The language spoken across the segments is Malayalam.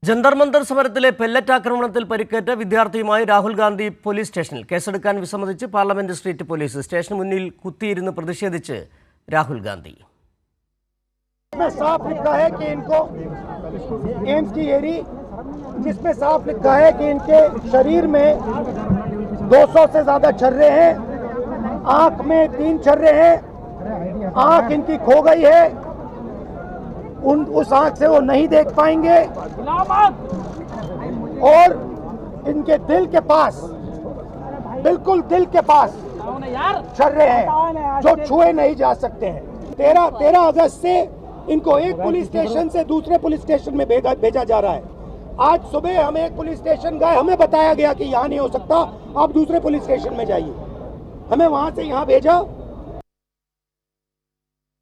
ജന്തർ മന്തർ സമരത്തിലെ പെല്ലറ്റ് ആക്രമണത്തിൽ പരിക്കേറ്റ വിദ്യാർത്ഥിയുമായി രാഹുൽ ഗാന്ധി പോലീസ് സ്റ്റേഷനിൽ കേസെടുക്കാൻ വിസമ്മതിച്ച് പാർലമെന്റ് സ്ട്രീറ്റ് പോലീസ് സ്റ്റേഷന് മുന്നിൽ കുത്തിയിരുന്ന് പ്രതിഷേധിച്ച് രാഹുൽ ഗാന്ധി साफ लिखा है कि इनको एम्स की एरी जिसमें साफ लिखा है कि इनके शरीर में 200 से ज्यादा छर्रे हैं, आंख में 3 छर्रे हैं, आंख इनकी खो गई है, उस आंख से वो नहीं देख पाएंगे और इनके दिल के पास, बिल्कुल दिल के पास छर्रे हैं जो छुए नहीं जा सकते हैं। 13 अगस्त से इनको एक पुलिस स्टेशन से दूसरे पुलिस स्टेशन में भेजा जा रहा है। आज सुबह हम एक पुलिस स्टेशन गए, हमें बताया गया कि यहाँ नहीं हो सकता, आप दूसरे पुलिस स्टेशन में जाइए। हमें वहां से यहाँ भेजा।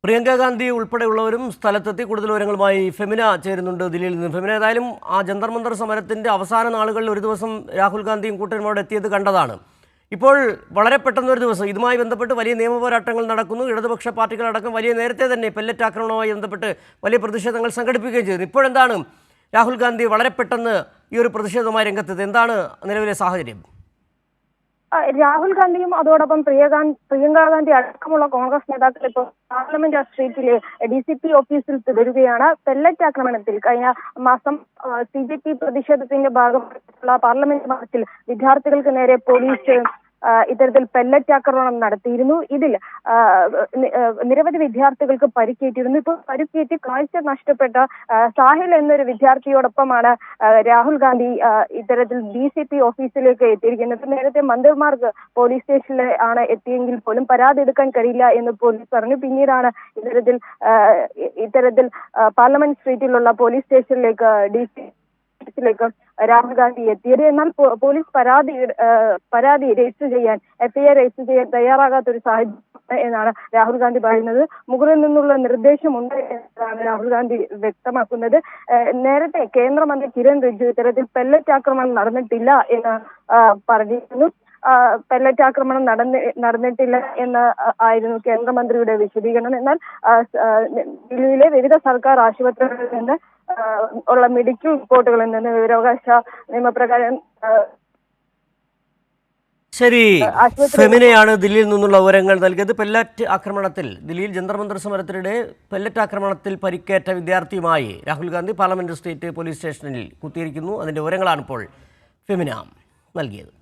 പ്രിയങ്ക ഗാന്ധി ഉൾപ്പെടെയുള്ളവരും സ്ഥലത്തെത്തി കൂടുതൽ വിവരങ്ങളുമായി ഫെമിന ചേരുന്നുണ്ട് ദില്ലിയിൽ നിന്ന്. ഫെമിന, ഏതായാലും ആ ജന്തർ മന്തർ സമരത്തിന്റെ അവസാന നാളുകളിൽ ഒരു ദിവസം രാഹുൽ ഗാന്ധിയും കൂട്ടരും അവിടെ എത്തിയത് കണ്ടതാണ്. ഇപ്പോൾ വളരെ പെട്ടെന്നൊരു ദിവസം ഇതുമായി ബന്ധപ്പെട്ട് വലിയ നിയമപോരാട്ടങ്ങൾ നടക്കുന്നു. ഇടതുപക്ഷ പാർട്ടികളടക്കം വലിയ നേരത്തെ തന്നെ പെല്ലറ്റ് ആക്രമണവുമായി ബന്ധപ്പെട്ട് വലിയ പ്രതിഷേധങ്ങൾ സംഘടിപ്പിക്കുകയും ചെയ്തു. ഇപ്പോഴെന്താണ് രാഹുൽ ഗാന്ധി വളരെ പെട്ടെന്ന് ഈ ഒരു പ്രതിഷേധവുമായി രംഗത്തെത്തി? എന്താണ് നിലവിലെ സാഹചര്യം? രാഹുൽ ഗാന്ധിയും അതോടൊപ്പം പ്രിയങ്ക ഗാന്ധി അടക്കമുള്ള കോൺഗ്രസ് നേതാക്കൾ ഇപ്പോൾ പാർലമെന്റ് സ്ട്രീറ്റിലെ DCP ഓഫീസിൽ തുടരുകയാണ്. പെല്ലറ്റ് ആക്രമണത്തിൽ കഴിഞ്ഞ മാസം CJP പ്രതിഷേധത്തിന്റെ ഭാഗമായിട്ടുള്ള പാർലമെന്റ് മാർച്ചിൽ വിദ്യാർത്ഥികൾക്ക് നേരെ പോലീസ് ഇത്തരത്തിൽ പെല്ലറ്റ് ആക്രമണം നടത്തിയിരുന്നു. ഇതിൽ നിരവധി വിദ്യാർത്ഥികൾക്ക് പരിക്കേറ്റിരുന്നു. ഇപ്പോൾ പരിക്കേറ്റ് കാഴ്ച നഷ്ടപ്പെട്ട സാഹിൽ എന്നൊരു വിദ്യാർത്ഥിയോടൊപ്പമാണ് രാഹുൽ ഗാന്ധി ഇത്തരത്തിൽ DCP ഓഫീസിലേക്ക് എത്തിയിരിക്കുന്നത്. നേരത്തെ മന്ത്രിമാർക്ക് പോലീസ് സ്റ്റേഷനിൽ ആണ് എത്തിയെങ്കിൽ പോലും പരാതി എടുക്കാൻ കഴിയില്ല എന്ന് പോലീസ് പറഞ്ഞു. പിന്നീടാണ് ഇത്തരത്തിൽ പാർലമെന്റ് സ്ട്രീറ്റിലുള്ള പോലീസ് സ്റ്റേഷനിലേക്ക് ലേക്ക് രാഹുൽ ഗാന്ധി എത്തിയത്. എന്നാൽ പോലീസ് പരാതി രജിസ്റ്റർ ചെയ്യാൻ FIR രജിസ്റ്റർ ചെയ്യാൻ തയ്യാറാകാത്ത ഒരു സാഹചര്യം എന്നാണ് രാഹുൽ ഗാന്ധി പറയുന്നത്. മുകളിൽ നിന്നുള്ള നിർദ്ദേശമുണ്ട് എന്നാണ് രാഹുൽ ഗാന്ധി വ്യക്തമാക്കുന്നത്. നേരത്തെ കേന്ദ്രമന്ത്രി കിരൺ റിജിജു ഇത്തരത്തിൽ പെല്ലറ്റ് ആക്രമണം നടന്നിട്ടില്ല എന്ന് പറഞ്ഞിരുന്നു. പെല്ലറ്റ് ആക്രമണം നടന്നിട്ടില്ല എന്ന് ആയിരുന്നു കേന്ദ്രമന്ത്രിയുടെ വിശദീകരണം. എന്നാൽ ദില്ലിയിലെ വിവിധ സർക്കാർ ആശുപത്രികളിൽ നിന്ന് ഉള്ള മെഡിക്കൽ റിപ്പോർട്ടുകളിൽ നിന്ന് വിവരാവകാശ നിയമപ്രകാരം ശരി, ഫെമിനയാണ് ദില്ലിയിൽ നിന്നുള്ള വിവരങ്ങൾ നൽകിയത്. പെല്ലറ്റ് ആക്രമണത്തിൽ ദില്ലിയിൽ ജന്തർ മന്തർ സമരത്തിനിടെ പെല്ലറ്റ് ആക്രമണത്തിൽ പരിക്കേറ്റ വിദ്യാർത്ഥിയുമായി Rahul Gandhi parliament street police സ്റ്റേഷനിൽ കുത്തിയിരിക്കുന്നു. അതിന്റെ വിവരങ്ങളാണ് ഇപ്പോൾ ഫെമിന നൽകിയത്.